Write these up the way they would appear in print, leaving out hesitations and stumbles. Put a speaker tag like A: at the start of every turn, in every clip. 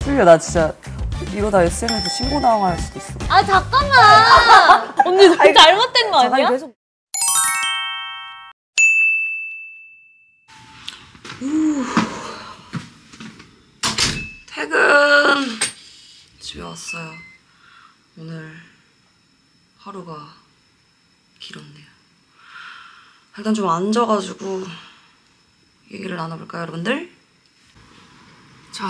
A: 뚫려. 나 진짜 이러다 SNS에서 신고 당할 수도 있어.
B: 아 잠깐만. 언니 너무 잘못된 거 아니야?
A: 계속... 퇴근! 집에 왔어요. 오늘 하루가 길었네요. 일단 좀 앉아가지고 얘기를 나눠볼까요, 여러분들? 자,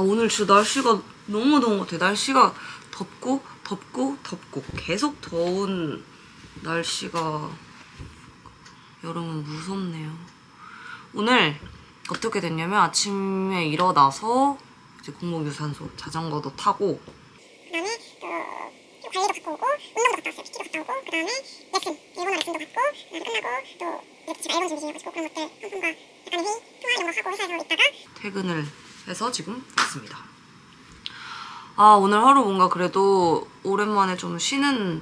A: 오늘 진짜 날씨가 너무 더운 것 같아요. 날씨가 덥고 계속 더운 날씨가 여름은 무섭네요. 오늘 어떻게 됐냐면 아침에 일어나서 이제 공복유산소 자전거도 타고
C: 그다음에 또 관리도 갖고 오고 운동도 갔다 왔어요. PT도 갔다 오고 그다음에 레슨, 일본어 레슨도 받고 끝나고 또 이렇게 지금 앨범 준비 중이어가지고 그런 것들 상품과 약간의 회의, 통화 이런 거 하고 회사에서 있다가
A: 퇴근을 해서 지금 왔습니다. 오늘 하루 뭔가 그래도 오랜만에 좀 쉬는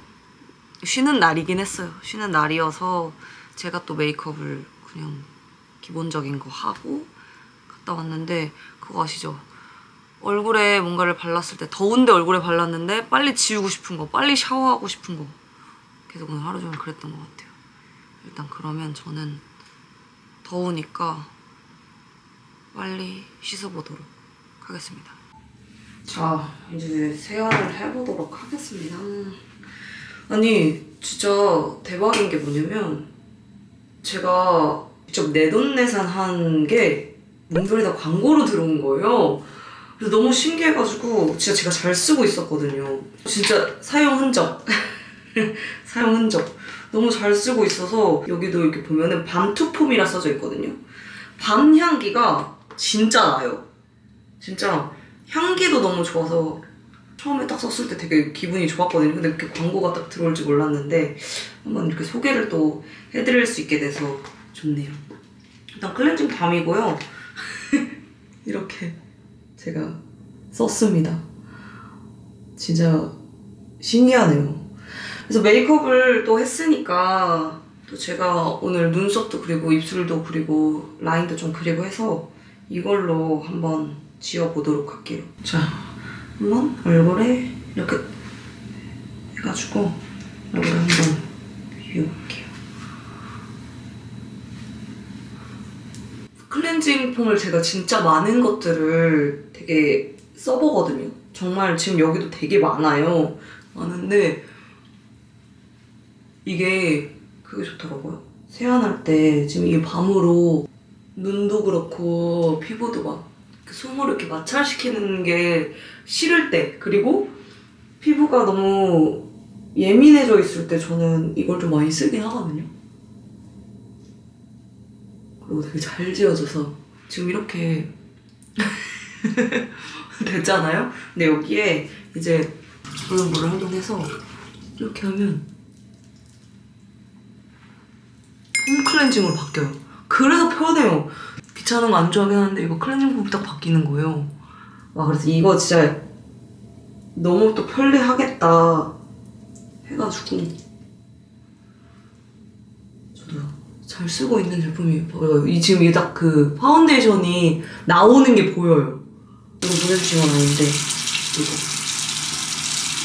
A: 날이긴 했어요. 쉬는 날이어서 제가 또 메이크업을 그냥 기본적인 거 하고 갔다 왔는데 그거 아시죠? 얼굴에 뭔가를 발랐을 때 더운데 얼굴에 발랐는데 빨리 지우고 싶은 거, 빨리 샤워하고 싶은 거 계속 오늘 하루 종일 그랬던 것 같아요. 일단 그러면 저는 더우니까 빨리 씻어보도록 하겠습니다. 자, 이제 세안을 해보도록 하겠습니다. 아니, 진짜 대박인 게 뭐냐면 제가 직접 내돈내산한 게 몽돌이다 광고로 들어온 거예요. 그래서 너무 신기해가지고 진짜 제가 잘 쓰고 있었거든요. 진짜 사용 흔적. 사용 흔적. 너무 잘 쓰고 있어서 여기도 이렇게 보면은 밤투폼이라 써져 있거든요. 밤 향기가 진짜 나요. 진짜 향기도 너무 좋아서 처음에 딱 썼을 때 되게 기분이 좋았거든요. 근데 이렇게 광고가 딱 들어올 줄 몰랐는데 한번 이렇게 소개를 또 해드릴 수 있게 돼서 좋네요. 일단 클렌징 밤이고요. 이렇게 제가 썼습니다. 진짜 신기하네요. 그래서 메이크업을 또 했으니까 또 제가 오늘 눈썹도 그리고 입술도 그리고 라인도 좀 그리고 해서 이걸로 한번 지워보도록 할게요. 자, 한번 얼굴에 이렇게 해가지고 얼굴에 한번 비벼볼게요. 클렌징 폼을 제가 진짜 많은 것들을 되게 써보거든요. 정말 지금 여기도 되게 많아요. 많은데 이게 그게 좋더라고요. 세안할 때 지금 이 밤으로 눈도 그렇고 피부도 막 숨을 이렇게 마찰시키는 게 싫을 때, 그리고 피부가 너무 예민해져 있을 때 저는 이걸 좀 많이 쓰긴 하거든요. 그리고 되게 잘 지워져서 지금 이렇게 됐잖아요? 근데 여기에 이제 물을 한번 해서 이렇게 하면 폼 클렌징으로 바뀌어요. 그래서 편해요. 귀찮은 거 안 좋아하긴 하는데 이거 클렌징 폼이 딱 바뀌는 거예요. 그래서 이거 진짜 너무 또 편리하겠다 해가지고 저도 잘 쓰고 있는 제품이 보여요. 지금 이게 딱 그 파운데이션이 나오는 게 보여요. 이거 보내주신 건 아닌데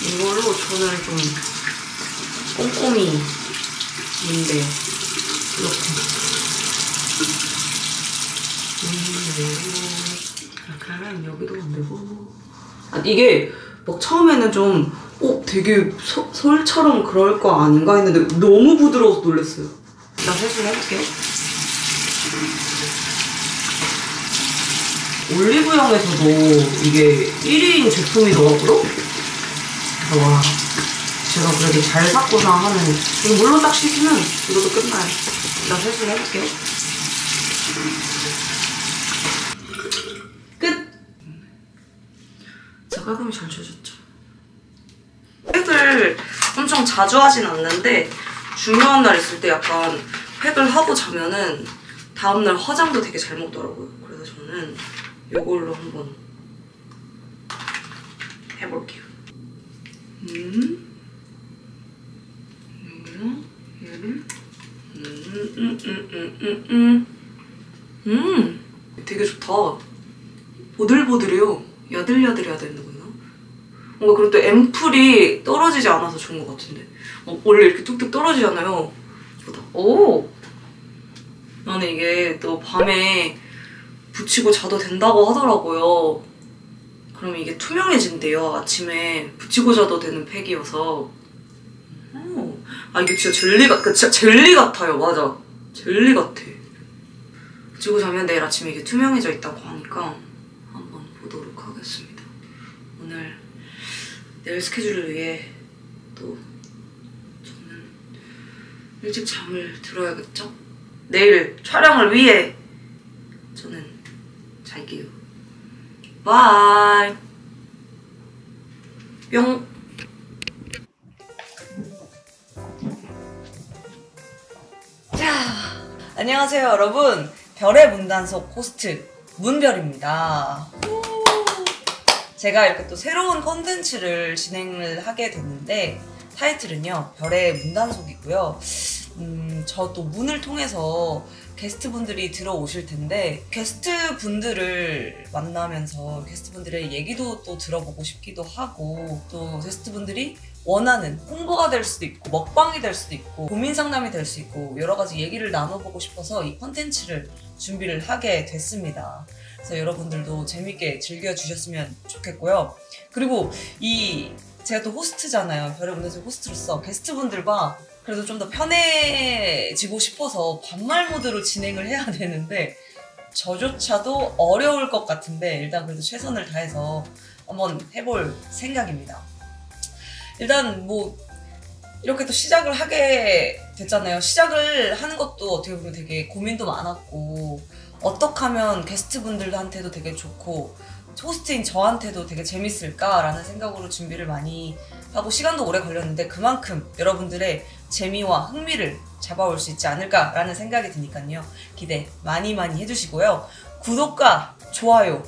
A: 이걸로 저는 좀 꼼꼼히 있는데 이렇게 이렇게 하면 여기도 안 되고 이게 막 처음에는 좀 되게 솔처럼 그럴 거 아닌가 했는데 너무 부드러워서 놀랐어요. 나 세수를 해볼게요. 올리브영에서도 이게 1위인 제품이더라고요. 와, 제가 그래도 잘 샀구나 하는. 이거 물로 딱 씻으면 이것도 끝나요. 나 세수를 해볼게요. 끝! 진짜 깔끔히 잘 지워졌죠? 팩을 엄청 자주 하진 않는데 중요한 날 있을 때 약간 팩을 하고 자면은 다음날 화장도 되게 잘 먹더라고요. 그래서 저는 이걸로 한번 해볼게요. 얘를 되게 좋다. 보들보들해요. 야들야들해야 되는 거나? 뭔가 그리고 또 앰플이 떨어지지 않아서 좋은 것 같은데. 원래 이렇게 뚝뚝 떨어지잖아요. 이거다. 오! 나는 이게 또 밤에 붙이고 자도 된다고 하더라고요. 그럼 이게 투명해진대요. 아침에 붙이고 자도 되는 팩이어서. 오. 아 이게 진짜 진짜 젤리 같아요. 맞아. 젤리 같아. 붙이고 자면 내일 아침에 이게 투명해져 있다고 하니까 한번 보도록 하겠습니다. 오늘 내일 스케줄을 위해 또 저는 일찍 잠을 들어야겠죠? 내일 촬영을 위해 저는 잘게요. 바이. 뿅. 자, 안녕하세요 여러분. 별의 문단속 호스트 문별입니다. 제가 이렇게 또 새로운 콘텐츠를 진행을 하게 됐는데 타이틀은요 별의 문단속이고요. 저 또 문을 통해서 게스트분들이 들어오실 텐데 게스트분들을 만나면서 게스트분들의 얘기도 또 들어보고 싶기도 하고 또 게스트분들이 원하는 홍보가 될 수도 있고 먹방이 될 수도 있고 고민 상담이 될 수 있고 여러 가지 얘기를 나눠보고 싶어서 이 콘텐츠를 준비를 하게 됐습니다. 그래서 여러분들도 재밌게 즐겨주셨으면 좋겠고요. 그리고 제가 또 호스트잖아요. 별의 문단속 호스트로서 게스트분들과 그래도 좀 더 편해지고 싶어서 반말 모드로 진행을 해야 되는데 저조차도 어려울 것 같은데 일단 그래도 최선을 다해서 한번 해볼 생각입니다. 일단 뭐 이렇게 또 시작을 하게 됐잖아요. 시작을 하는 것도 어떻게 보면 되게 고민도 많았고 어떻게 하면 게스트분들한테도 되게 좋고 호스트인 저한테도 되게 재밌을까라는 생각으로 준비를 많이 하고 시간도 오래 걸렸는데 그만큼 여러분들의 재미와 흥미를 잡아올 수 있지 않을까라는 생각이 드니까요. 기대 많이 해주시고요. 구독과 좋아요,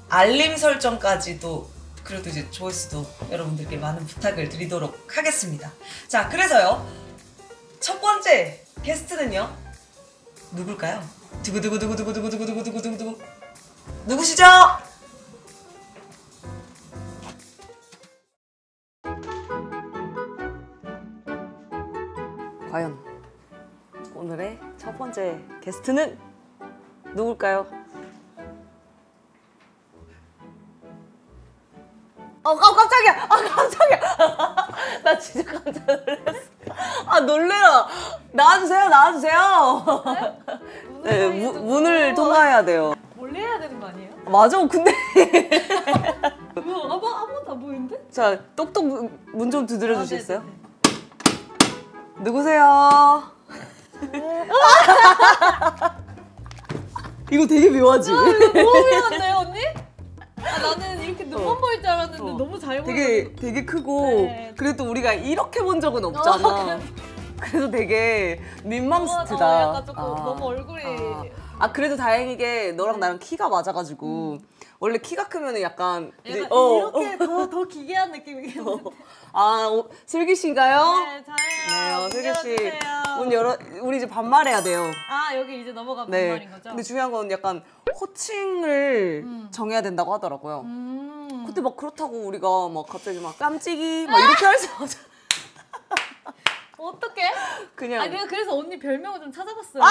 A: 알림 설정까지도 그래도 이제 조회수도 여러분들께 많은 부탁을 드리도록 하겠습니다. 자, 그래서요. 첫 번째 게스트는요. 누굴까요? 두구두구두구두구두구두구두구두구두구 누구시죠? 과연 오늘의 첫 번째 게스트는 누굴까요? 깜짝이야! 깜짝이야! 나 진짜 깜짝 놀랐어. 놀래라! 나와주세요! 네, 문을 통과해야 돼요.
B: 몰래 해야 되는 거 아니에요?
A: 맞아, 근데.
B: 아무것도 안 보이는데?
A: 자, 똑똑 문 좀 두드려 주시겠어요?
B: 네네네.
A: 누구세요? 이거 되게 묘하지?
B: 이거 너무 미안한데요, 언니? 나는 이렇게 눈만 보일 줄 알았는데 너무 잘 보여.
A: 되게 크고
B: 네.
A: 그래도 우리가 이렇게 본 적은 없잖아. 그래서 되게 민망스트다.
B: 약간 조금 너무 얼굴이.
A: 그래도 다행이게 너랑 나랑 키가 맞아가지고 원래 키가 크면은 약간
B: 이렇게 더 기괴한 느낌이겠는데.
A: 슬기 씨인가요?
B: 네, 저예요.
A: 슬기 씨.
B: 열어주세요.
A: 문 열어. 우리 이제 반말해야 돼요.
B: 여기 이제 넘어가
A: 네.
B: 반말인 거죠?
A: 근데 중요한 건 약간 호칭을 정해야 된다고 하더라고요. 근데 막 그렇다고 우리가 막 갑자기 막 깜찍이 막 이렇게 할 수 없잖아.
B: 어떡해?
A: 그냥.
B: 내가 그래서 언니 별명을 좀 찾아봤어요.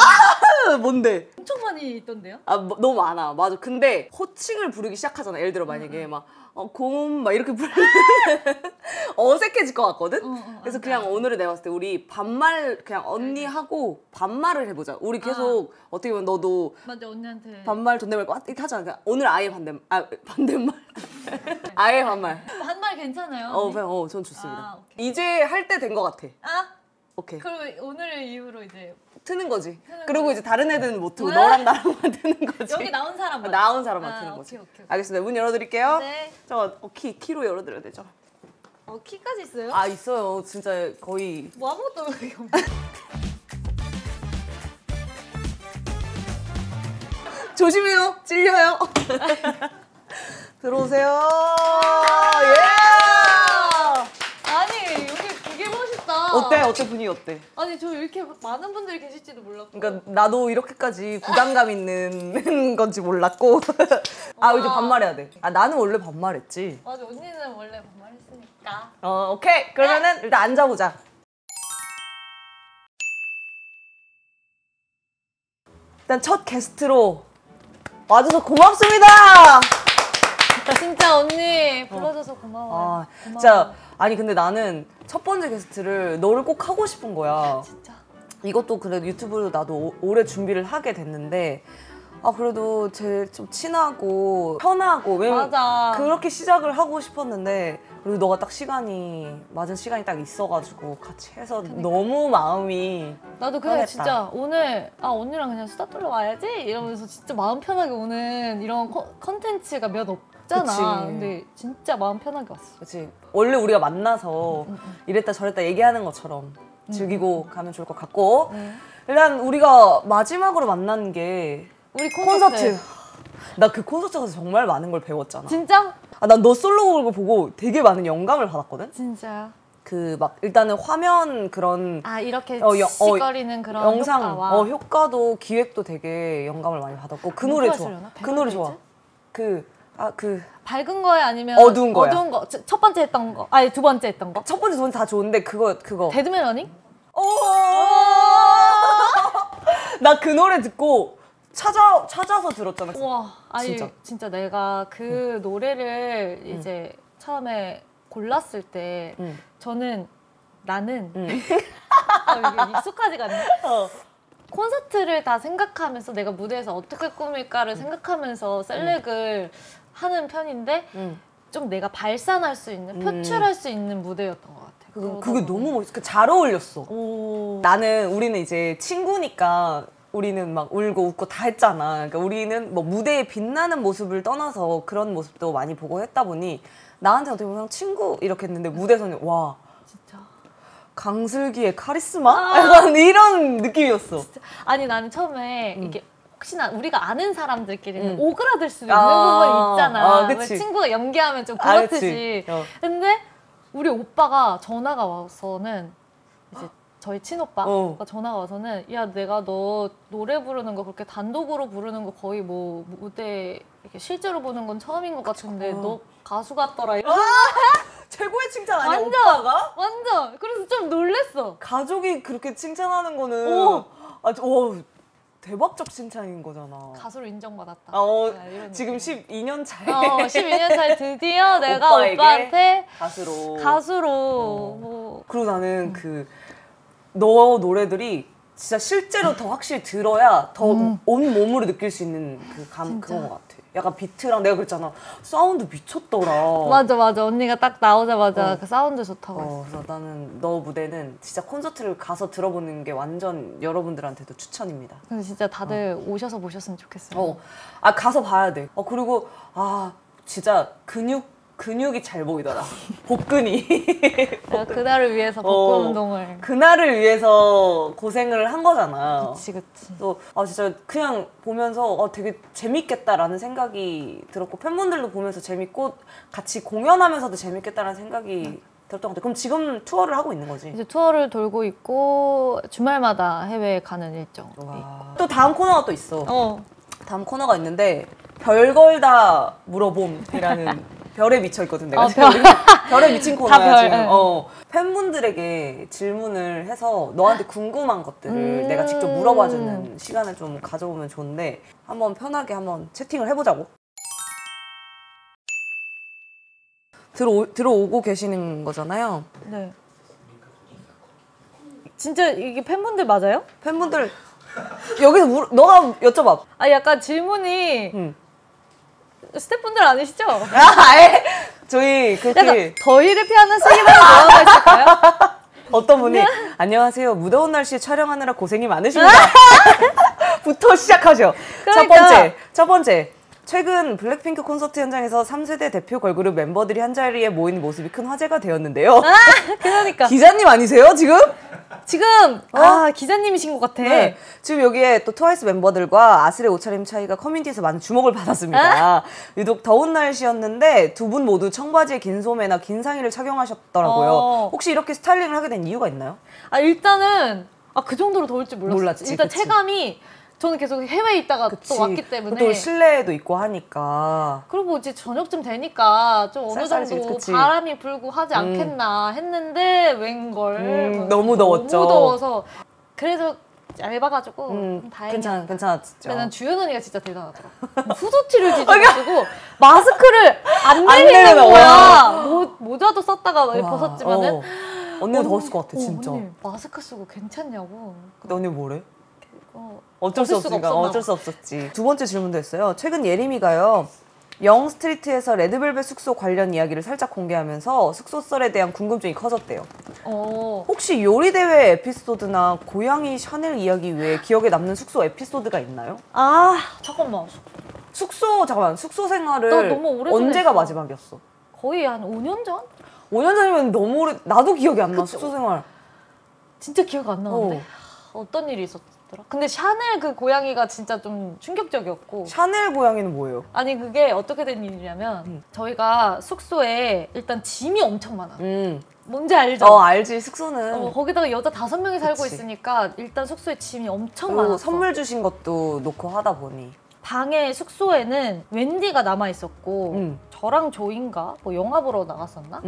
A: 뭔데?
B: 엄청 많이 있던데요?
A: 너무 많아. 맞아. 근데 호칭을 부르기 시작하잖아. 예를 들어 만약에 막 곰 막 이렇게 부르면 어색해질 것 같거든? 그래서 그냥 오늘은 내가 봤을 때 우리 반말 그냥 언니하고 반말을 해보자. 우리 계속 어떻게 보면 너도
B: 맞아, 언니한테
A: 반말 존댓말 이렇게 하잖아. 그냥 오늘 아예 반대말 아예 반말.
B: 반말 괜찮아요?
A: 전 좋습니다.
B: 오케이.
A: 이제 할 때 된 것 같아. 오케이.
B: 그럼 오늘 이후로 이제
A: 트는 거지.
B: 트는
A: 그리고
B: 거지.
A: 이제 다른 애들은 못 트고 너랑 나랑만 트는 거지.
B: 여기 나온 사람만
A: 나온 사람만 트는 거지.
B: 오케이.
A: 알겠습니다. 문 열어드릴게요.
B: 네.
A: 키로 열어드려야 되죠.
B: 키까지 있어요?
A: 있어요. 진짜 거의.
B: 뭐 아무것도 여기 없네.
A: 조심해요. 찔려요. 들어오세요. 예.
B: 아니 여기 되게 멋있다.
A: 어때? 어때? 분위기 어때?
B: 아니 저 이렇게 많은 분들이 계실지도 몰랐고.
A: 그러니까 나도 이렇게까지 부담감 있는 건지 몰랐고. 아 이제 반말해야 돼. 아 나는 원래 반말했지.
B: 맞아 언니는 원래 반말했으니까.
A: 오케이. 그러면은 일단 앉아보자. 일단 첫 게스트로 와줘서 고맙습니다.
B: 진짜 언니 불러줘서 고마워.
A: 진짜 아니 근데 나는 첫 번째 게스트를 너를 꼭 하고 싶은 거야.
B: 진짜.
A: 이것도 그래도 유튜브로 나도 오래 준비를 하게 됐는데 그래도 제일 좀 친하고 편하고 왜냐면
B: 맞아.
A: 그렇게 시작을 하고 싶었는데 그리고 너가 딱 맞은 시간이 딱 있어가지고 같이 해서 너무 마음이
B: 나도 그래
A: 편했다.
B: 진짜 오늘 언니랑 그냥 수다 떨러 와야지 이러면서 진짜 마음 편하게 오는 이런 컨텐츠가 몇 없잖아.
A: 그치.
B: 근데 진짜 마음 편하게 왔어.
A: 그치 원래 우리가 만나서 이랬다 저랬다 얘기하는 것처럼 즐기고 가면 좋을 것 같고 일단 우리가 마지막으로 만난 게
B: 우리
A: 콘서트. 나 그 콘서트 가서 정말 많은 걸 배웠잖아.
B: 진짜?
A: 난 너 솔로곡을 보고 되게 많은 영감을 받았거든?
B: 진짜요?
A: 그 막 일단은 화면 그런
B: 이렇게 시거리는 그런
A: 영상
B: 효과와
A: 효과도 기획도 되게 영감을 많이 받았고 그 노래 좋아. 그 노래 좋아.
B: 밝은 거에 아니면
A: 어두운 거야.
B: 어두운 거. 첫 번째 했던 거. 아니 두 번째 했던 거.
A: 첫 번째 두 번째 다 좋은데 그거
B: 데드맨 러닝?
A: 나 그 노래 듣고 찾아서 들었잖아.
B: 와, 아니
A: 진짜
B: 내가 그 노래를 이제 처음에 골랐을 때 나는 이게 익숙하지가 않네. 콘서트를 다 생각하면서 내가 무대에서 어떻게 꾸밀까를 생각하면서 셀렉을 하는 편인데 좀 내가 발산할 수 있는 표출할 수 있는 무대였던 것 같아.
A: 그게 너무 멋있어. 잘 어울렸어.
B: 오.
A: 우리는 이제 친구니까 우리는 막 울고 웃고 다 했잖아. 그러니까 우리는 뭐 무대에 빛나는 모습을 떠나서 그런 모습도 많이 보고 했다 보니 나한테 어떻게 보면 친구 이렇게 했는데 무대에서는 와
B: 진짜
A: 강슬기의 카리스마? 약간 이런 느낌이었어.
B: 진짜. 아니 나는 처음에 이게 혹시나 우리가 아는 사람들끼리는 오그라들 수도 있는 부분이 있잖아. 왜 친구가 연기하면 좀 그렇듯이. 근데 우리 오빠가 전화가 와서는 이제 저희 친오빠가 전화가 와서는 야 내가 너 노래 부르는 거 그렇게 단독으로 부르는 거 거의 뭐 무대 이렇게 실제로 보는 건 처음인 것 같은데 너 가수 같더라.
A: 최고의 칭찬 아니야
B: 완전,
A: 오빠가?
B: 완전. 그래서 좀 놀랬어.
A: 가족이 그렇게 칭찬하는 거는 대박적 칭찬인 거잖아.
B: 가수로 인정받았다.
A: 지금 12년 차에
B: 12년 차에 드디어 내가 오빠한테 가수로
A: 그리고 나는 너 노래들이 진짜 실제로 더 확실히 들어야 더 온 몸으로 느낄 수 있는 그건 것 같아. 약간 비트랑 내가 그랬잖아. 사운드 미쳤더라.
B: 맞아. 언니가 딱 나오자마자 그 사운드 좋다고 했어.
A: 그래서 나는 너 무대는 진짜 콘서트를 가서 들어보는 게 완전 여러분들한테도 추천입니다.
B: 근데 진짜 다들 오셔서 보셨으면 좋겠어요.
A: 가서 봐야 돼. 그리고 진짜 근육이 잘 보이더라. 복근이.
B: 그날을 위해서 복근 운동을.
A: 그날을 위해서 고생을 한 거잖아.
B: 그치.
A: 또 진짜 그냥 보면서 되게 재밌겠다라는 생각이 들었고 팬분들도 보면서 재밌고 같이 공연하면서도 재밌겠다라는 생각이 들었던 것 같아. 그럼 지금 투어를 하고 있는 거지?
B: 이제 투어를 돌고 있고 주말마다 해외에 가는 일정.
A: 또 다음 코너가 또 있어. 다음 코너가 있는데 별걸 다 물어봄이라는 별에 미쳐 있거든 내가. 별에 미친 코너야 지금. 팬분들에게 질문을 해서 너한테 궁금한 것들을 내가 직접 물어봐주는 시간을 좀 가져보면 좋은데 한번 편하게 한번 채팅을 해보자고. 들어오고 계시는 거잖아요.
B: 네. 진짜 이게 팬분들 맞아요?
A: 팬분들 여기서 너가 여쭤봐.
B: 약간 질문이 스태프분들 아니시죠?
A: 저희 그렇게
B: 약간 더위를 피하는 슬기로운 노하우가 있을까요?
A: 어떤 분이 안녕하세요. 무더운 날씨에 촬영하느라 고생이 많으십니다. 부터 시작하죠.
B: 그러니까.
A: 첫 번째. 최근 블랙핑크 콘서트 현장에서 3세대 대표 걸그룹 멤버들이 한자리에 모인 모습이 큰 화제가 되었는데요.
B: 그러니까.
A: 기자님 아니세요 지금?
B: 지금 기자님이신 것 같아.
A: 네. 지금 여기에 또 트와이스 멤버들과 아슬의 옷차림 차이가 커뮤니티에서 많은 주목을 받았습니다. 유독 더운 날씨였는데 두 분 모두 청바지에 긴 소매나 긴 상의를 착용하셨더라고요. 혹시 이렇게 스타일링을 하게 된 이유가 있나요?
B: 일단은 그 정도로 더울 줄 몰랐지. 일단
A: 그치.
B: 체감이 저는 계속 해외에 있다가
A: 그치.
B: 또 왔기 때문에
A: 또 실내에도 있고 하니까
B: 그리고 이제 저녁쯤 되니까 좀 어느
A: 쌀쌀해지지,
B: 정도
A: 그치.
B: 바람이 불고 하지 않겠나 했는데 웬걸
A: 너무 더웠죠.
B: 너무 더워서 그래서 얇아가지고 다행이야.
A: 괜찮았죠.
B: 난 주연 언니가 진짜 대단하더라. 후드티를 뒤집어쓰고 마스크를 안 내리는 거야. 모자도 썼다가 벗었지만은
A: 언니가 더웠을 것 같아 진짜.
B: 언니 마스크 쓰고 괜찮냐고.
A: 근데 언니 뭐래?
B: 어쩔 수 없었나
A: 어쩔 수 없었지. 두 번째 질문도 했어요. 최근 예림이가요. 영스트리트에서 레드벨벳 숙소 관련 이야기를 살짝 공개하면서 숙소 썰에 대한 궁금증이 커졌대요. 혹시 요리대회 에피소드나 고양이 샤넬 이야기 외에 기억에 남는 숙소 에피소드가 있나요?
B: 잠깐만.
A: 숙소 생활을
B: 너무 오래전에
A: 언제가
B: 했어.
A: 마지막이었어?
B: 거의 한 5년 전?
A: 5년 전이면 너무 오래. 나도 기억이 안 나. 숙소 생활.
B: 진짜 기억 안 나는데. 어떤 일이 있었더라? 근데 샤넬 그 고양이가 진짜 좀 충격적이었고.
A: 샤넬 고양이는 뭐예요?
B: 아니 그게 어떻게 된 일이냐면 저희가 숙소에 일단 짐이 엄청 많아. 뭔지 알죠?
A: 알지. 숙소는.
B: 거기다가 여자 5명이 살고
A: 그치.
B: 있으니까 일단 숙소에 짐이 엄청 많았어.
A: 선물 주신 것도 놓고 하다 보니.
B: 방에 숙소에는 웬디가 남아 있었고 저랑 조인가 뭐 영화 보러 나갔었나?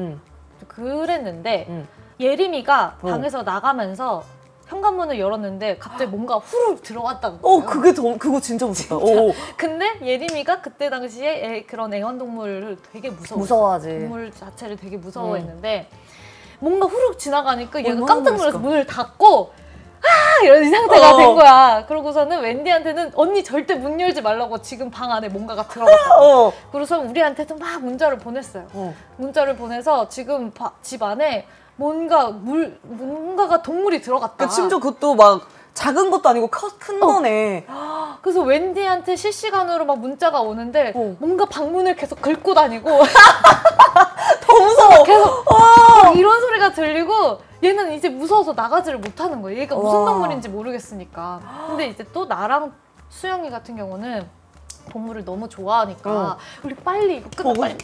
B: 그랬는데 예림이가 방에서 나가면서 현관문을 열었는데 갑자기 뭔가 후루룩 들어왔다는 거예요.
A: 그거 진짜 무섭다.
B: 근데 예림이가 그때 당시에 그런 애완동물을 되게
A: 무서워하지.
B: 동물 자체를 되게 무서워했는데 뭔가 후룩 지나가니까 얘가
A: 얼마나
B: 깜짝 놀라서
A: 놀랐을까?
B: 문을 닫고 이런 이 상태가 된 거야. 그러고서는 웬디한테는 언니 절대 문 열지 말라고 지금 방 안에 뭔가가 들어갔다. 그래서 우리한테도 막 문자를 보냈어요. 문자를 보내서 지금 집 안에 뭔가가 동물이 들어갔다.
A: 심지어 그것도 막 작은 것도 아니고 큰 거네.
B: 그래서 웬디한테 실시간으로 막 문자가 오는데 뭔가 방문을 계속 긁고 다니고
A: 더 무서워.
B: 계속 이런 소리가 들리고 얘는 이제 무서워서 나가지를 못하는 거예요. 얘가 무슨 동물인지 모르겠으니까. 근데 이제 또 나랑 수영이 같은 경우는 동물을 너무 좋아하니까 우리 빨리 이거 끝나 빨리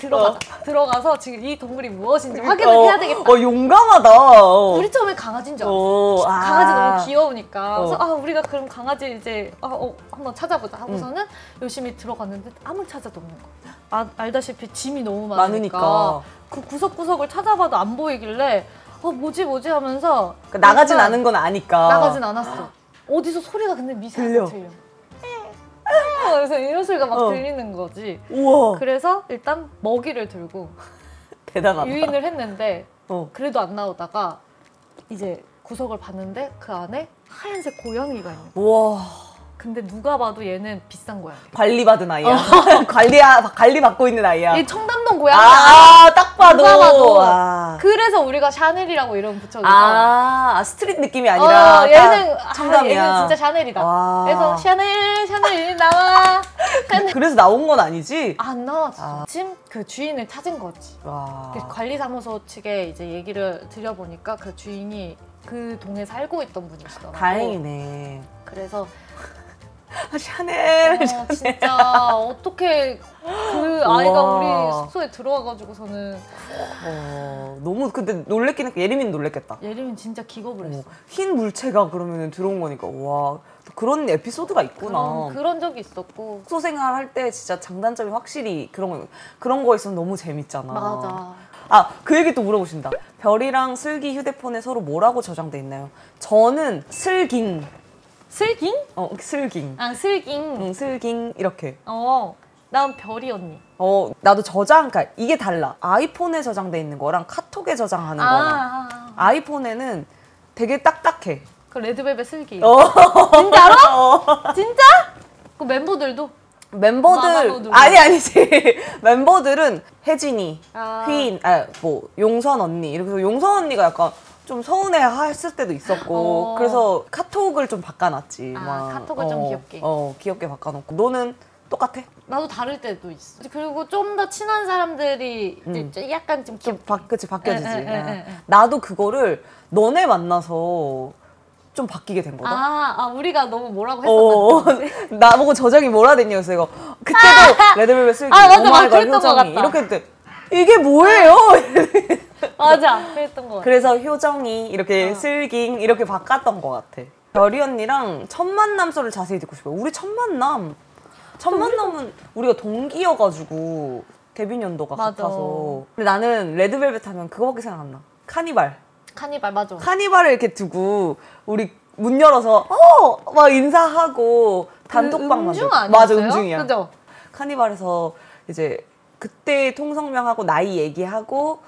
B: 들어가서 지금 이 동물이 무엇인지 확인을 해야 되겠다.
A: 용감하다.
B: 우리 처음에 강아지인 줄 알았어. 강아지 너무 귀여우니까. 그래서 우리가 그럼 강아지 이제 한번 찾아보자 하고서는 열심히 들어갔는데 아무 찾아도 없는 거야. 알다시피 짐이 너무 많으니까 그 구석구석을 찾아봐도 안 보이길래 뭐지 하면서
A: 나가진 않은 건 아니까.
B: 나가진 않았어. 어디서 소리가 근데 미세하게 들려. 그래서 이런 소리가 막 들리는 거지.
A: 우와.
B: 그래서 일단 먹이를 들고
A: 대단하다.
B: 유인을 했는데 그래도 안 나오다가 이제 구석을 봤는데 그 안에 하얀색 고양이가 있는 거야.
A: 우와.
B: 근데 누가 봐도 얘는 비싼 고양이.
A: 관리받은 아이야. 관리 받고 있는 아이야.
B: 얘 청담동 고양이야.
A: 딱 봐도.
B: 누가 봐도. 그래서 우리가 샤넬이라고 이름 붙여줘서.
A: 스트릿 느낌이 아니라.
B: 얘는
A: 청담이야.
B: 얘는 진짜 샤넬이다.
A: 와.
B: 그래서 샤넬 나와.
A: 그래서 나온 건 아니지?
B: 안 나왔어. 마침 그 주인을 찾은 거지.
A: 와.
B: 관리사무소 측에 이제 얘기를 드려보니까 그 주인이 그 동에 살고 있던 분이시더라고.
A: 다행이네.
B: 그래서
A: 샤넬.
B: 진짜 어떻게 그 아이가 우리 숙소에 들어와가지고서는
A: 너무 근데 놀랬긴 예림이는 놀랬겠다.
B: 예림이는 진짜 기겁을 했어.
A: 흰 물체가 그러면 들어온 거니까 와 그런 에피소드가 있구나.
B: 그런 적이 있었고
A: 숙소 생활할 때 진짜 장단점이 확실히 그런 거 있으면 너무 재밌잖아.
B: 맞아.
A: 그 얘기 또 물어보신다. 별이랑 슬기 휴대폰에 서로 뭐라고 저장돼 있나요? 저는 슬깅.
B: 슬깅?
A: 슬깅.
B: 슬깅.
A: 슬깅 이렇게.
B: 난 별이 언니.
A: 나도 그러니까 이게 달라. 아이폰에 저장돼 있는 거랑 카톡에 저장하는 거랑. 아이폰에는 되게 딱딱해.
B: 그 레드벨벳 슬기. 진짜로? 진짜? 그 멤버들도?
A: 아니지. 멤버들은 혜진이, 휘인, 용선 언니. 이렇게 용선 언니가 약간 좀 서운해 했을 때도 있었고 그래서 카톡을 좀 바꿔놨지.
B: 카톡을 좀 귀엽게.
A: 귀엽게 바꿔놓고. 너는 똑같아?
B: 나도 다를 때도 있어. 그리고 좀 더 친한 사람들이 이제 약간 좀 귀엽게.
A: 그치 바뀌어지지. 나도 그거를 너네 만나서
D: 좀 바뀌게 된 거다.
B: 우리가 너무 뭐라고 했었나?
D: 나보고 저장이 뭐라 됐냐고 이거. 그때도 레드벨벳 슬기, 오마이걸 효정이 이렇게 했대. 이게 뭐예요?
B: 맞아, 그랬던 거 같아.
D: 그래서 효정이 이렇게 슬깅 이렇게 바꿨던 것 같아. 별이 언니랑 첫 만남 썰을 자세히 듣고 싶어요. 우리 첫 만남은 우리가 동기여가지고 데뷔 연도가
B: 맞아.
D: 같아서. 근데 나는 레드벨벳 하면 그거밖에 생각 안 나. 카니발
B: 맞아.
D: 카니발을 이렇게 두고 우리 문 열어서 막 인사하고 단톡방
B: 음중
D: 만들고.
B: 아니었어요?
D: 맞아, 음중이야.
B: 그죠?
D: 카니발에서 이제 그때 통성명하고 나이 얘기하고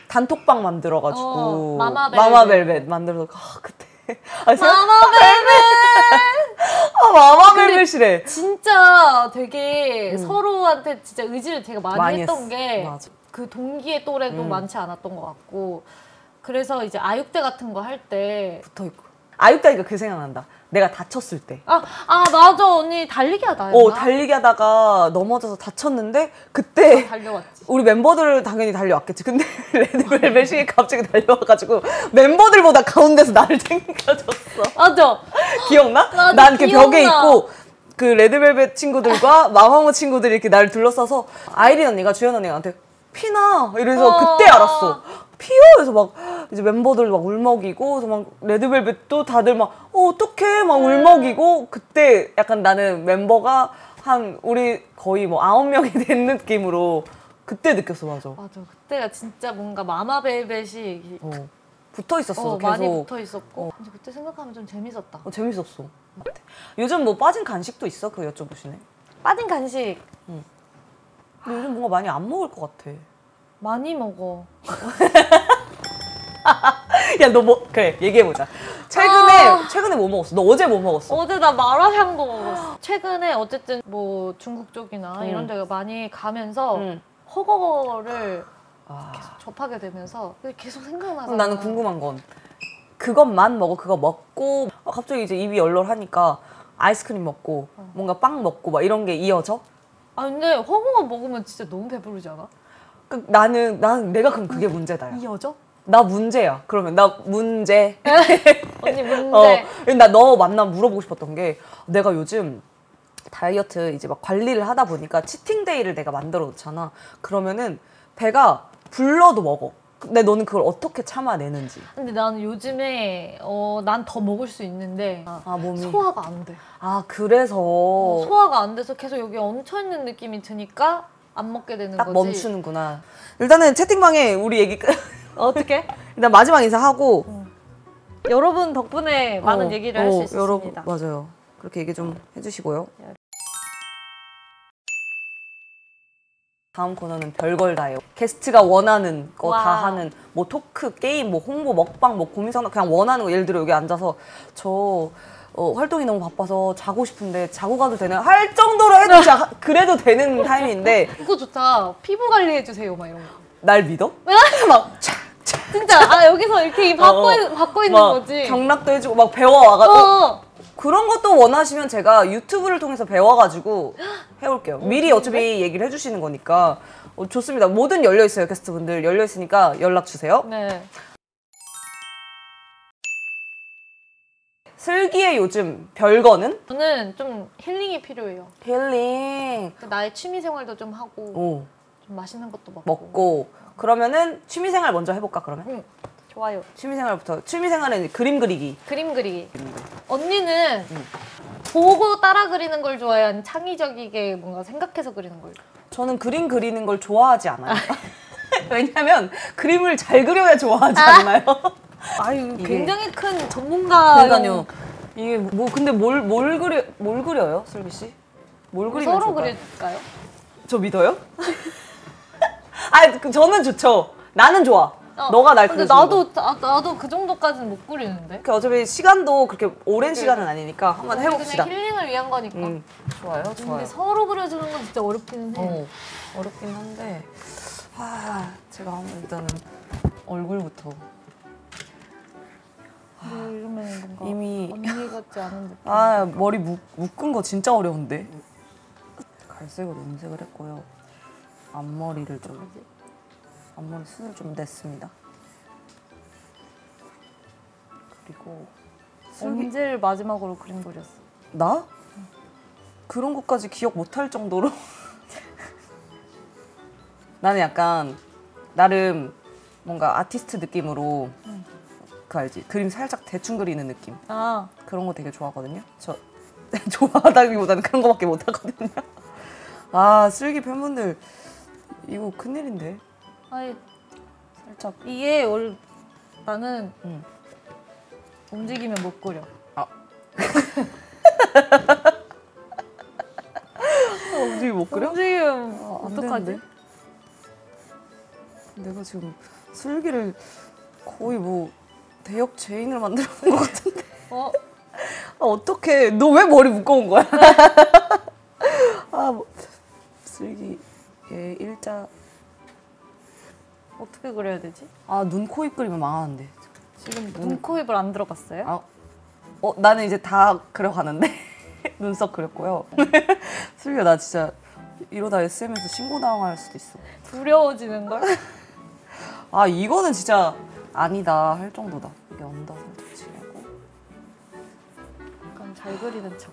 D: 단톡방 만들어가지고 마마벨벳 만들어서 그때 마마벨벳이래.
B: 진짜 되게 서로한테 진짜 의지를 되게 많이 했던 게 그 동기의 또래도 많지 않았던 것 같고, 그래서 이제 아육대 같은 거 할 때
D: 붙어있고. 아육대니까 그 생각난다. 내가 다쳤을 때.
B: 맞아. 언니 달리기 하다.
D: 달리기 하다가 넘어져서 다쳤는데 그때
B: 달려왔지.
D: 우리 멤버들 당연히 달려왔겠지. 근데 레드벨벳이 갑자기 달려와가지고 멤버들보다 가운데서 나를 챙겨줬어.
B: 맞아.
D: 기억나? 난 이렇게 벽에 있고 그 레드벨벳 친구들과 마마무 친구들이 이렇게 나를 둘러싸서 아이린 언니가 주연 언니가 나한테 피나 이래서 그때 알았어. 피어? 그래서 막 이제 멤버들 막 울먹이고, 그래서 막 레드벨벳도 다들 막 어떡해 막 울먹이고. 그때 약간 나는 멤버가 우리 거의 뭐 9명이 된 느낌으로 그때 느꼈어. 맞아.
B: 그때가 진짜 뭔가 마마벨벳이
D: 붙어 있었어. 계속
B: 많이 붙어 있었고. 근데 그때 생각하면 좀 재밌었다.
D: 재밌었어. 요즘 뭐 빠진 간식도 있어? 그거 여쭤보시네.
B: 빠진 간식.
D: 근데 요즘 뭔가 많이 안 먹을 것 같아.
B: 많이 먹어.
D: 야, 너 그래, 얘기해보자. 최근에 뭐 먹었어? 너 어제 뭐 먹었어?
B: 어제 나 마라샹궈 먹었어. 최근에 어쨌든 뭐 중국 쪽이나 이런 데가 많이 가면서 허거를 계속 접하게 되면서 계속 생각나서.
D: 나는 궁금한 건 그것만 먹어? 그거 먹고 갑자기 이제 입이 얼얼하니까 아이스크림 먹고 뭔가 빵 먹고 막 이런 게 이어져?
B: 근데 허거만 먹으면 진짜 너무 배부르지 않아?
D: 나는 내가 그럼 그게 문제다.
B: 이어져?
D: 나 문제야. 그러면 나 문제.
B: 언니 문제.
D: 나 너 만나면 물어보고 싶었던 게, 내가 요즘 다이어트 이제 막 관리를 하다 보니까 치팅데이를 내가 만들어 놓잖아. 그러면은 배가 불러도 먹어. 근데 너는 그걸 어떻게 참아내는지.
B: 근데 나는 요즘에 난 더 먹을 수 있는데
D: 몸이
B: 소화가 안 돼.
D: 그래서
B: 소화가 안 돼서 계속 여기 얹혀 있는 느낌이 드니까 안 먹게 되는
D: 딱
B: 거지.
D: 멈추는구나. 일단은 채팅방에 우리 얘기
B: 어떻게?
D: 일단 마지막 인사하고
B: 여러분 덕분에 많은 얘기를 할 수 있었습니다.
D: 맞아요. 그렇게 얘기 좀 해주시고요. 다음 코너는 별걸 다 해요. 게스트가 원하는 거 다 하는, 뭐 토크, 게임, 뭐 홍보, 먹방, 뭐 고민상담, 그냥 원하는 거. 예를 들어 여기 앉아서 저 활동이 너무 바빠서 자고 싶은데 자고 가도 되나? 할 정도로 해도 그래도 되는 타임인데.
B: 그거 좋다. 피부 관리해주세요 막 이런 거.
D: 날 믿어? 막
B: 진짜 여기서 이렇게 받고 있는 거지.
D: 경락도 해주고 막 배워와가지고. 그런 것도 원하시면 제가 유튜브를 통해서 배워가지고 해올게요. 미리 어차피 얘기를 해주시는 거니까. 좋습니다. 뭐든 열려있어요. 게스트분들 열려있으니까 연락주세요.
B: 네.
D: 슬기의 요즘 별거는?
B: 저는 좀 힐링이 필요해요.
D: 힐링.
B: 나의 취미생활도 좀 하고 좀 맛있는 것도
D: 먹고. 그러면은 취미생활 먼저 해볼까 그러면?
B: 좋아요.
D: 취미생활부터. 취미생활은 그림 그리기.
B: 그림 그리기. 언니는 보고 따라 그리는 걸 좋아해요? 아니면 창의적이게 뭔가 생각해서 그리는 걸?
D: 저는 그림 그리는 걸 좋아하지 않아요. 왜냐면 그림을 잘 그려야 좋아하지 않나요?
B: 굉장히 큰 전문가.
D: 그러니까요. 이게 뭐 근데 뭘 그려요, 슬기 씨? 뭘 그리면
B: 서로
D: 좋을까요?
B: 그릴까요?
D: 저 믿어요? 저는 좋죠. 나는 좋아. 너가 날
B: 근데
D: 그려주는
B: 나도 그 정도까지는 못 그리는데.
D: 어차피 시간도 그렇게 오랜 시간은 아니니까 한번 해봅시다.
B: 그냥 힐링을 위한 거니까.
D: 좋아요.
B: 근데 서로 그려주는 건 진짜 어렵기는 해.
D: 어렵긴 한데 제가 한번 일단은 얼굴부터.
B: 이러면 뭔가
D: 이미
B: 언니 같지 않은 느낌.
D: 머리 묶은 거 진짜 어려운데. 갈색으로 염색을 했고요. 앞머리 순을 좀 냈습니다. 그리고
B: 언제를 마지막으로 그림 그렸어?
D: 나? 그런 것까지 기억 못할 정도로 나는 약간 나름 뭔가 아티스트 느낌으로 그 알지? 그림 살짝 대충 그리는 느낌
B: 아,
D: 그런 거 되게 좋아하거든요. 저 좋아하다기보다는 그런 거밖에 못하거든요. 아 슬기 팬분들 이거 큰일인데
B: 아니
D: 살짝
B: 이게 원래 나는
D: 응.
B: 움직이면 못 그려.
D: 움직이 못 그려?
B: 움직이면
D: 안
B: 어떡하지?
D: 되는데? 내가 지금 슬기를 거의 뭐 대역 죄인을 만들어 놓은 것 같은데. 어떡해. 너 왜 머리 묶어온 거야? 뭐. 슬기 얘 일자.
B: 어떻게 그려야 되지?
D: 눈, 코, 입 그리면 망하는데.
B: 지금 눈, 코, 입을 안 들어갔어요?
D: 나는 이제 다 그려가는데. 눈썹 그렸고요. 슬기야 나 진짜 이러다 SM에서 신고당할 수도 있어.
B: 두려워지는 걸?
D: 이거는 진짜 아니다 할 정도다. 이게 언더도 칠하고.
B: 약간 잘 그리는 척.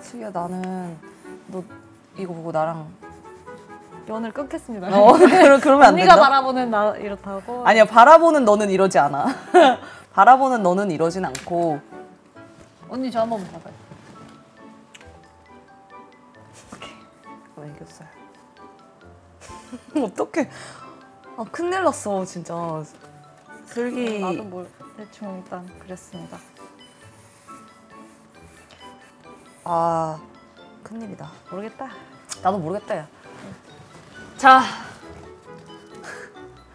D: 슬기야 나는 너 이거 보고 나랑
B: 연을 끊겠습니다.
D: 그러면 안
B: 언니가
D: 된다?
B: 바라보는 나 이렇다고?
D: 아니야 바라보는 너는 이러지 않아. 바라보는 너는 이러진 않고.
B: 언니 저 한 번만 봐봐요.
D: 애교살. 어떡해. 큰일 났어 진짜. 슬기.
B: 나도 뭘 대충 일단 그렸습니다.
D: 큰일이다.
B: 모르겠다.
D: 나도 모르겠다 야.
A: 자,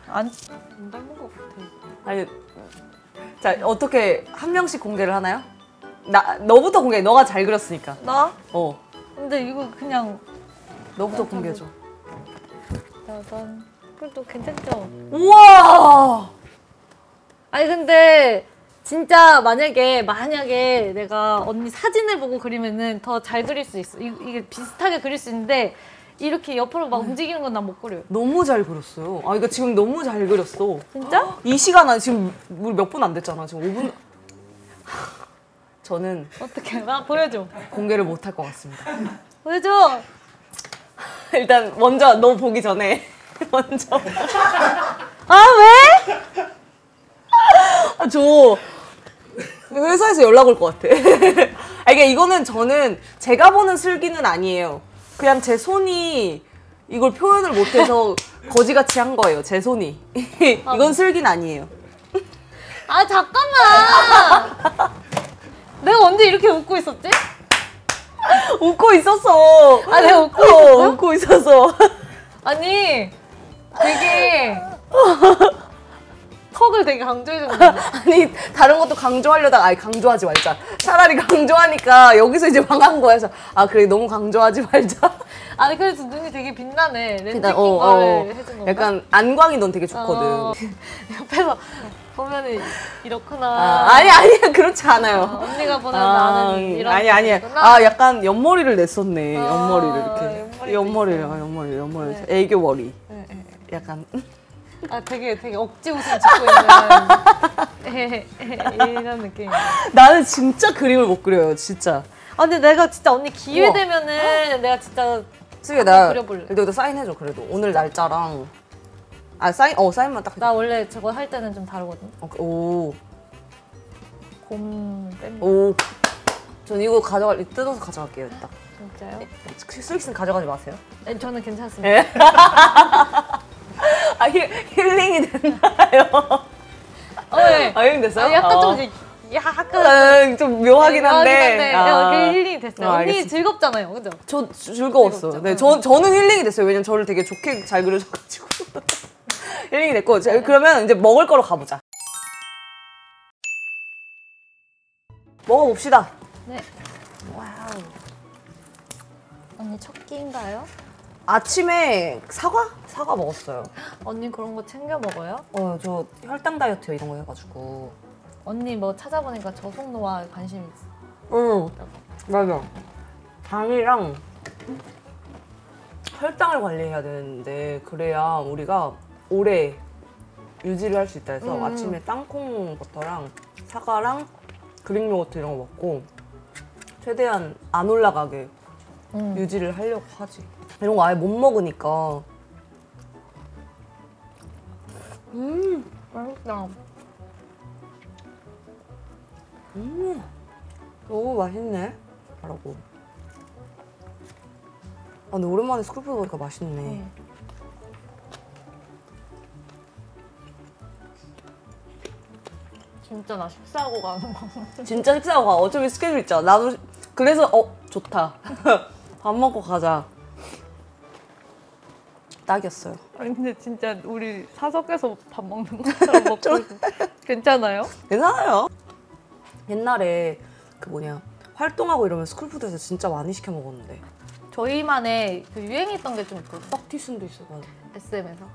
B: 안 닮은 것 같아.
D: 아니 자 어떻게 한 명씩 공개를 하나요? 너부터 공개해. 너가 잘 그렸으니까.
B: 나?
D: 어.
B: 근데 이거 그냥
D: 너부터 공개해줘.
B: 약간 그래도 괜찮죠?
D: 우와.
B: 아니 근데 진짜 만약에 내가 언니 사진을 보고 그리면은 더 잘 그릴 수 있어. 이게 비슷하게 그릴 수 있는데 이렇게 옆으로 막 움직이는 건 난 못 그려요.
D: 너무 잘 그렸어요. 이거 지금 너무 잘 그렸어.
B: 진짜?
D: 이 시간 안에 지금 우리 몇 분 안 됐잖아. 지금 5분. 저는
B: 어떻게? 나 보여줘.
D: 공개를 못 할 것 같습니다.
B: 보여줘.
D: 일단 먼저 너 보기 전에 먼저.
B: 왜?
D: 저 회사에서 연락 올 것 같아. 이거는 저는 제가 보는 슬기는 아니에요. 그냥 제 손이 이걸 표현을 못해서 거지같이 한 거예요. 제 손이. 이건 슬기는 아니에요.
B: 잠깐만. 내가 언제 이렇게 웃고 있었지?
D: 웃고 있었어.
B: 내가 웃고 있었어?
D: 웃고 있었어.
B: 아니 되게 턱을 되게 강조해줬는데.
D: 아니 다른 것도 강조하려다가 강조하지 말자. 차라리 강조하니까 여기서 이제 망한 거야. 그래서 그래 너무 강조하지 말자.
B: 아니 그래서 눈이 되게 빛나네. 렌즈 낀
D: 어,
B: 거를 해준 건가?
D: 약간 안광이 넌 되게 좋거든.
B: 옆에서 보면은 이렇구나.
D: 아니야 그렇지 않아요.
B: 언니가 보는 나는 이런.
D: 아니야. 약간 옆머리를 냈었네. 옆머리를 이렇게.
B: 옆머리도
D: 옆머리.
B: 네.
D: 애교 머리.
B: 네.
D: 약간.
B: 되게 억지 웃음 짓고 있는 이런 느낌.
D: 나는 진짜 그림을 못 그려요, 진짜.
B: 근데 내가 진짜 언니 기회
D: 우와.
B: 되면은 내가 진짜
D: 슬기야 나
B: 그려볼래.
D: 여기다 사인해줘 그래도. 오늘 날짜랑. 사인만 딱.
B: 나 원래 저거 할 때는 좀 다르거든.
D: 오.
B: 곰 뺀다.
D: 오. 전 이거 뜯어서 가져갈게요, 일단.
B: 진짜요?
D: 슬기 씨는 가져가지 마세요.
B: 아니, 저는 괜찮습니다.
D: 네. 힐링이 됐나요?
B: 네.
D: 힐링 됐어요?
B: 약간 좀 이제 약간
D: 좀 묘하긴 한데.
B: 힐링이 됐어요. 언니
D: 알겠습니다.
B: 즐겁잖아요, 그죠?
D: 저 즐거웠어요. 네, 저는 힐링이 됐어요. 왜냐면 저를 되게 좋게 잘 그려줘가지고. 힐링이 됐고. 그러면 이제 먹을 거로 가보자. 먹어봅시다.
B: 네.
D: 와우.
B: 언니 첫 끼인가요?
D: 아침에 사과 먹었어요.
B: 언니 그런 거 챙겨 먹어요?
D: 저 혈당 다이어트 이런 거 해가지고.
B: 언니 뭐 찾아보니까 저속노화 관심 있어.
D: 응, 맞아. 당이랑 혈당을 관리해야 되는데 그래야 우리가 오래 유지를 할 수 있다 해서 아침에 땅콩 버터랑 사과랑 그릭 요거트 이런 거 먹고 최대한 안 올라가게 유지를 하려고 하지. 이런 거 아예 못 먹으니까.
B: 맛있다.
D: 너무 맛있네. 라고. 아, 근데 오랜만에 스쿨푸드 먹으니까 맛있네.
B: 진짜 나 식사하고 가는 거.
D: 진짜 식사하고 가. 어차피 스케줄 있잖아. 나도 그래서 좋다. 밥 먹고 가자. 딱이었어요.
B: 아니 근데 진짜 우리 사석에서 밥 먹는 것처럼 먹고 있어. 괜찮아요?
D: 괜찮아요. 옛날에 그 뭐냐 활동하고 이러면 스쿨푸드에서 진짜 많이 시켜 먹었는데.
B: 저희만의 그 유행했던 게 좀 있거든요.
D: 떡튀순도 있어. 맞아.
B: SM에서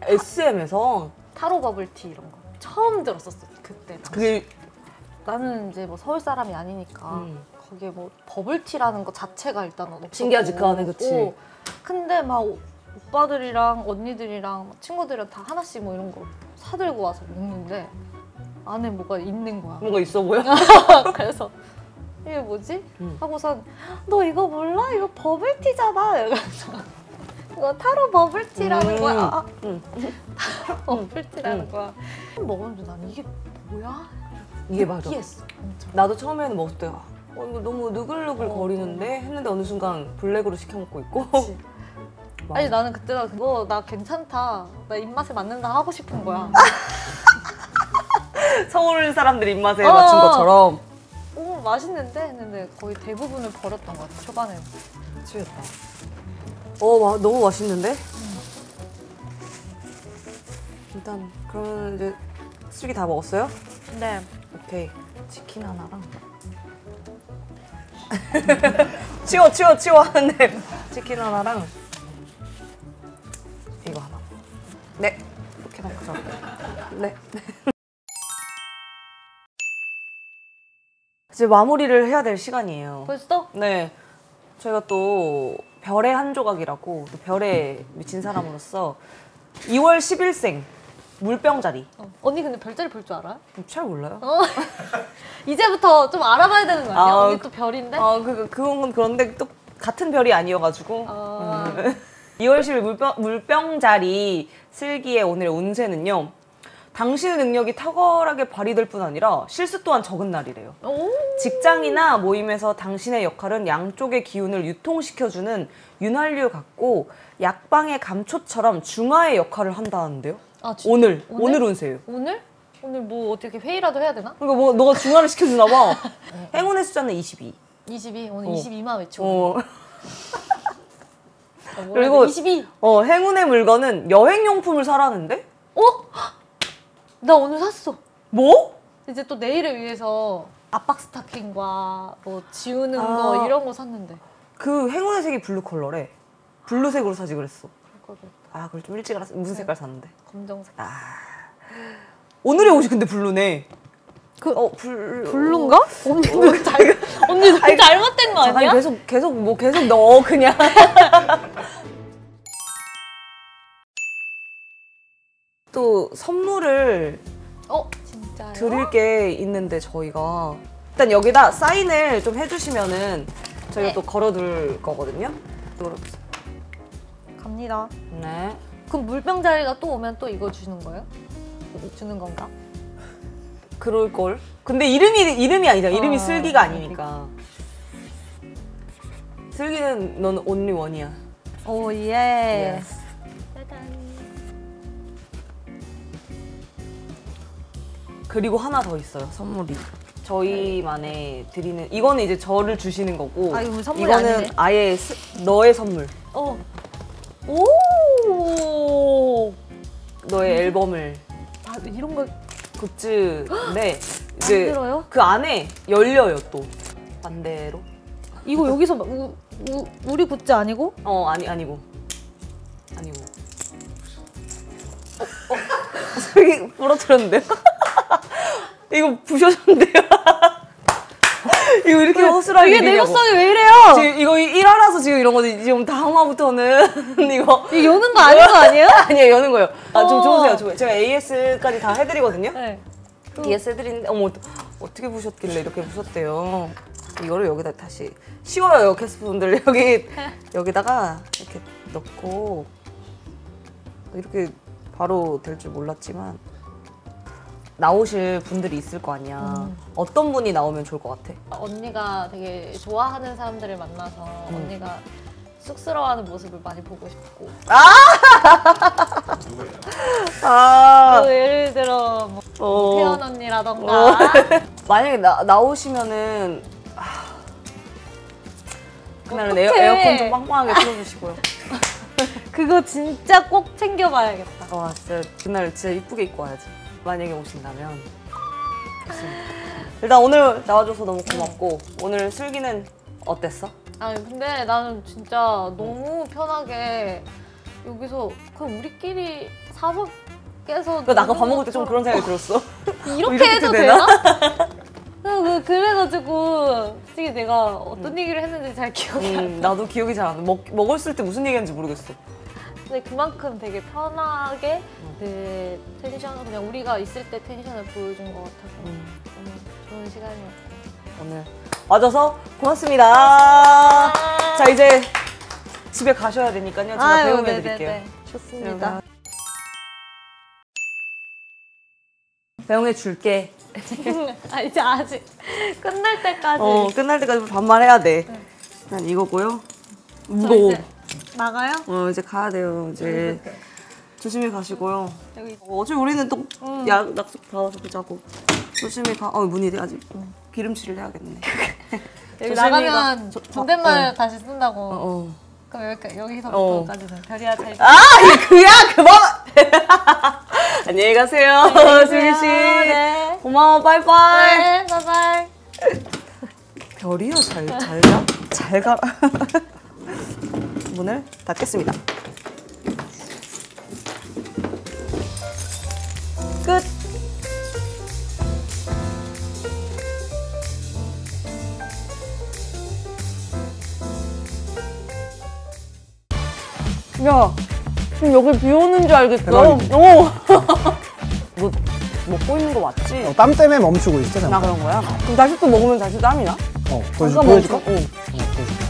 D: SM에서
B: 타로 버블티 이런 거 처음 들었었어 그때. 당시.
D: 그게
B: 나는 이제 뭐 서울 사람이 아니니까 거기에 뭐 버블티라는 거 자체가 일단 없었고.
D: 신기하지 그 안에 그치.
B: 근데 막 오빠들이랑 언니들이랑 친구들이랑 다 하나씩 뭐 이런 거 사들고 와서 먹는데 안에 뭐가 있는 거야.
D: 뭔가 있어 보여?
B: 그래서 이게 뭐지? 하고선 너 이거 몰라? 이거 버블티잖아. 이러면서 이거 타로 버블티라는 거야. 타로 버블티라는 거야. 먹었는데 난 이게 뭐야?
D: 이게 맞아.
B: 느끼했어. 엄청.
D: 나도 처음에는 먹을 때 이거 너무 느글느글 거리는데 했는데 어느 순간 블랙으로 시켜 먹고 있고.
B: 아니 나는 그때가 그거 나 괜찮다. 나 입맛에 맞는다 하고 싶은 거야.
D: 서울 사람들 입맛에 맞춘 것처럼.
B: 오 맛있는데 했는데 거의 대부분을 버렸던 것 같아 초반에.
D: 미치겠다. 너무 맛있는데? 일단 그러면 이제 수육이 다 먹었어요?
B: 네.
D: 오케이. 치킨 하나랑 치워 하는데 치킨 하나랑 이거 하나. 네. 이렇게 넣죠. 네. 이제 마무리를 해야 될 시간이에요.
B: 벌써?
D: 네. 저희가 또 별의 한 조각이라고 또 별에 미친 사람으로서 2월 10일생 물병자리.
B: 언니 근데 별자리 볼 줄 알아요?
D: 잘 몰라요.
B: 이제부터 좀 알아봐야 되는 거 아니야?
D: 아,
B: 언니 또 별인데?
D: 그건 그런데 또 같은 별이 아니어가지고. 2월 10일 물병자리 슬기의 오늘의 운세는요. 당신의 능력이 탁월하게 발휘될 뿐 아니라 실수 또한 적은 날이래요.
B: 오.
D: 직장이나 모임에서 당신의 역할은 양쪽의 기운을 유통시켜주는 윤활유 같고 약방의 감초처럼 중화의 역할을 한다는데요.
B: 아,
D: 오늘 운세예요.
B: 오늘? 오늘 뭐 어떻게 회의라도 해야 되나?
D: 그러니까 뭐 너가 중화를 시켜주나 봐. 행운의 숫자는 22.
B: 22. 오늘 22만 외치고.
D: 그리고
B: 22.
D: 행운의 물건은 여행용품을 사라는데?
B: 나 오늘 샀어.
D: 뭐?
B: 이제 또 내일을 위해서 압박 스타킹과 뭐 지우는 거 이런 거 샀는데.
D: 그 행운의 색이 블루 컬러래. 블루색으로 사지 그랬어.
B: 그거를
D: 그걸 좀 일찍 알았어. 무슨 색깔 샀는데?
B: 검정색.
D: 오늘의 옷이 근데 블루네.
B: 블루인가? 언니 언니 잘못된 거 아니야?
D: 계속 넣어 그냥. 또 선물을
B: 진짜요?
D: 드릴 게 있는데 저희가 일단 여기다 사인을 좀 해주시면은 저희가 또 걸어둘 거거든요.
B: 갑니다.
D: 네.
B: 그럼 물병자리가 또 오면 또 이거 주는 거예요? 주는 건가?
D: 그럴 걸. 근데 이름이 아니잖아. 이름이 슬기가 아니니까. 슬기는 넌 only one이야.
B: 오 예.
D: Yes. 그리고 하나 더 있어요. 선물이. 저희만의 드리는 이거는 이제 저를 주시는 거고.
B: 이거 선물이
D: 이거는
B: 아니네.
D: 아예 너의 선물.
B: 오.
D: 너의 앨범을.
B: 이런 거
D: 굿즈인데 이제
B: 만들어요?
D: 그 안에 열려요 또 반대로.
B: 이거 여기서 우리 굿즈 아니고?
D: 아니고. 여기 부러뜨렸는데요? 이거 부셔졌는데요? 이거 이렇게 허술하게
B: 이게 내구성이 왜 이래요?
D: 지금 이거 1화라서 지금 이런 거지. 지금 다음화부터는 이거
B: 여는 거 아닌 거 아니에요?
D: 아니에요, 여는 거예요. 좀 좋으세요. 제가 AS까지 다 해드리거든요.
B: 네.
D: AS 해드리는데 어머 어떻게 부셨길래 이렇게 부셨대요. 이거를 여기다 다시 쉬워요, 게스트분들. 여기다가 이렇게 넣고 이렇게 바로 될 줄 몰랐지만 나오실 분들이 있을 거 아니야. 어떤 분이 나오면 좋을 것 같아?
B: 언니가 되게 좋아하는 사람들을 만나서 언니가 쑥스러워하는 모습을 많이 보고 싶고. 뭐 예를 들어 뭐 태연 언니라던가.
D: 만약에 나오시면은 그날은
B: 어떡해.
D: 에어컨 좀 빵빵하게 틀어주시고요.
B: 그거 진짜 꼭 챙겨봐야겠다.
D: 와 진짜 그날 진짜 이쁘게 입고 와야지. 만약에 오신다면. 좋습니다. 일단 오늘 나와줘서 너무 고맙고 오늘 슬기는 어땠어?
B: 아니 근데 나는 진짜 너무 편하게 여기서 그냥 우리끼리 사석에서
D: 나 아까 밥 먹을 때 좀 그런 생각이 들었어.
B: 이렇게 해도 되나? 그래가지고 솔직히 내가 어떤 얘기를 했는지 잘 기억이 안 나.
D: 나도 기억이 잘 안 나. 먹었을 때 무슨 얘기했는지 모르겠어.
B: 근데 그만큼 되게 편하게 내 텐션을 그냥 우리가 있을 때 텐션을 보여준 것 같아서 너무 좋은 시간이었고
D: 오늘 와줘서 고맙습니다. 자 이제 집에 가셔야 되니까요. 제가 배웅해 드릴게요.
B: 좋습니다.
D: 배웅해 줄게.
B: 아 이제 아직 끝날 때까지
D: 끝날 때까지 반말해야 돼. 난 이거고요. 무거워.
B: 나가요?
D: 이제 가야 돼요. 이제 조심히 가시고요.
B: 여기
D: 어차피 우리는 또 약속 다 와서 보자고. 조심히 가. 문이 아직 기름칠을 해야겠네.
B: 여기 나가면 존댓말 다시 쓴다고. 그럼 여기서부터까지는 별이야 잘.
D: 그야 그만. 안녕히 가세요, 슬기 씨.
B: 네.
D: 고마워, 빠이빠이.
B: 네, 바이바이.
D: 별이야 잘 가. 잘 가. 문을 닫겠습니다. 끝. 야, 지금 여기 비 오는 줄 알겠어.
E: 대박이지.
D: 너 먹고 있는 거 맞지?
E: 땀 때문에 멈추고 있어.
D: 나
E: 잠깐.
D: 그런 거야? 그럼 다시 또 먹으면 다시 땀이 나?
E: 보여줄까?
D: 잠깐
E: 보여줄까?
D: 멈춰.
E: 보여줄까?